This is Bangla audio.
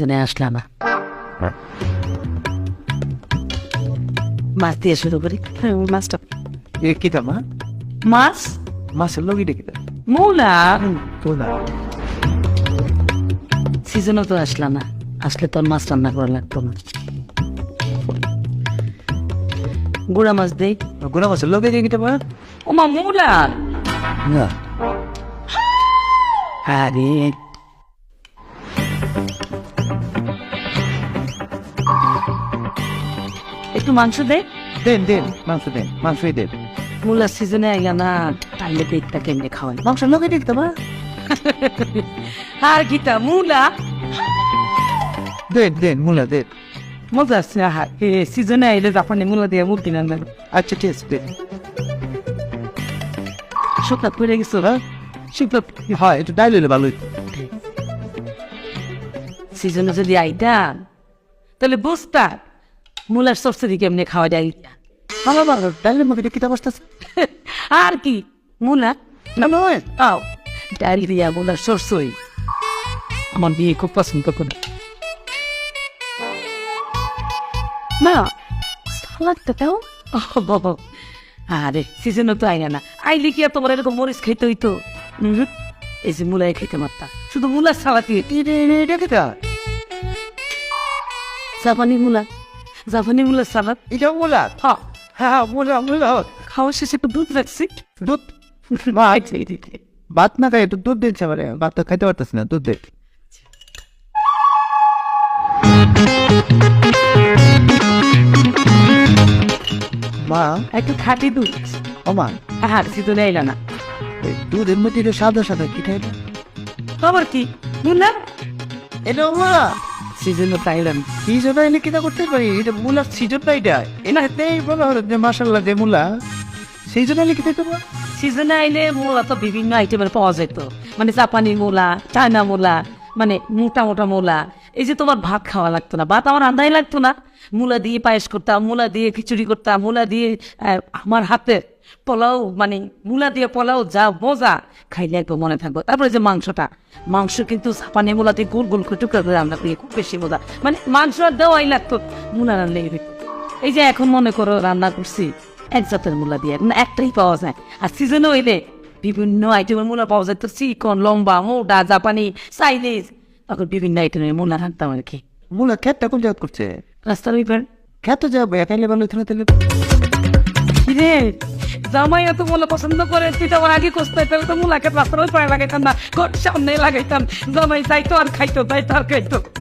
জেনে আসলা না। মাছ দিয়ে শুরু করি। মাছটা কিতা মা মাছ মাছের লগিটা কিতা মৌলা তোলা সিজনও তো আসলা না, আসলে তোর মাছ রান্না করা লাগতো না। গুড়া মাছ দেই। গুড়া মাছের লগে দিয়ে কিতা মা ওমা মৌলা না আরে একটু মাংস দে। দেন দেন মাংসই দেন মূলা সিজনে আইলা না, তাইলে পেটটা কেমনে খাওয়াই। মাংসের লগে দিয়ে কিতা মা আর গীতা মূলা দেন মুলা দেন মজা আছে। সিজনে আইলে জাপানি মূলা দিয়ে মুরগি রান্না। আচ্ছা ঠিক আছে দেন শুকনা পড়ে গেছো। হ্যাঁ শুকনা হয় একটু ডাইল হইলে ভালো হইতো সিজনে যদি আইতা তাহলে বুঝতা মূলার সরসরি কেমনে খাওয়া যায়। ভালো ভালো ডাইলের মধ্যে কিতা বসতেছে আর কি মূলা না নয় আও ডাল দিয়া মূলার সরসই আমার বিয়ে খুব পছন্দ করে। না সালাদটা দাও। বাবা আরে সিজনও তো আইনা না, আইলে কি আর তোমার এরকম মরিচ খাইতে হইতো? এই যে মূলাই খাইতে মারতা, শুধু মূলার সালাতি। এটা কিতা জাপানি মূলা, জাপানি মূলার সালাদ। এটা মুলা হ্যাঁ হ্যাঁ মুলা খাওয়া শেষে একটু দুধ রাখছি। দুধ মা ভাত না খাই একটু দুধ দিচ্ছে আমার ভাত তো খাইতে পারতেছি না দুধ দে মা একটু খাঁটি দুধ। ও মা আর সিজনে আইলা না, এই দুধের মধ্যে এটা সাদা সাদা কি খাইলে খবর কি মূলা এটা মা সিজনে তো আইলা না। কি জন্য এনে কিনা করতে পারি এটা মুলার সিজন না এটা এনাতেই বলা হলো যে মাসাল্লাহ যে মুলা সেই জন্য এনে কিনতে পারবো সিজনে আইলে মূলা তো বিভিন্ন আইটেমের পাওয়া যেত, মানে জাপানি মূলা, চায়না মূলা, মানে মোটা মোটা মূলা। এই যে তোমার ভাত খাওয়া লাগতো না, ভাত আমার রান্নাই লাগতো না। মূলা দিয়ে পায়েস করতাম, মূলা দিয়ে খিচুড়ি করতাম, মূলা দিয়ে আমার হাতে পোলাও, মানে মূলা দিয়ে পোলাও যা মজা, খাইলে একদম মনে থাকবো। তারপরে যে মাংসটা, মাংস কিন্তু জাপানি মূলা দিয়ে গোল গোল করে টুকরা করে রান্না করি, খুব বেশি মজা। মানে মাংস আর দেওয়াই লাগতো, মূলা রান্নাই হইতো। এই যে এখন মনে করো রান্না করছি এক জাতের মূলা দিয়ে, মানে একটাই পাওয়া যায়। আর সিজনে হইলে বিভিন্ন আইটেমের মূলা পাওয়া যায়, তো চিকন, লম্বা, মোটা, জাপানি, চাইনিজ, তখন বিভিন্ন আইটেমের মূলা রাখতাম আর কি। মুলা খেতটা কোন জায়গা করছে রাস্তার ওই পার। খেতে যাবো একাইলে ভালো হইতো না তাহলে রে জামাই এত মূলা পছন্দ করে, তুই তো আমার আগে খুঁজতে, তাহলে তো মূলাকে রাস্তার ওই পায়ে লাগাইতাম না, ঘর সামনে লাগাইতাম। জামাই যাইতো আর খাইতো, যাইতো আর খাইতো।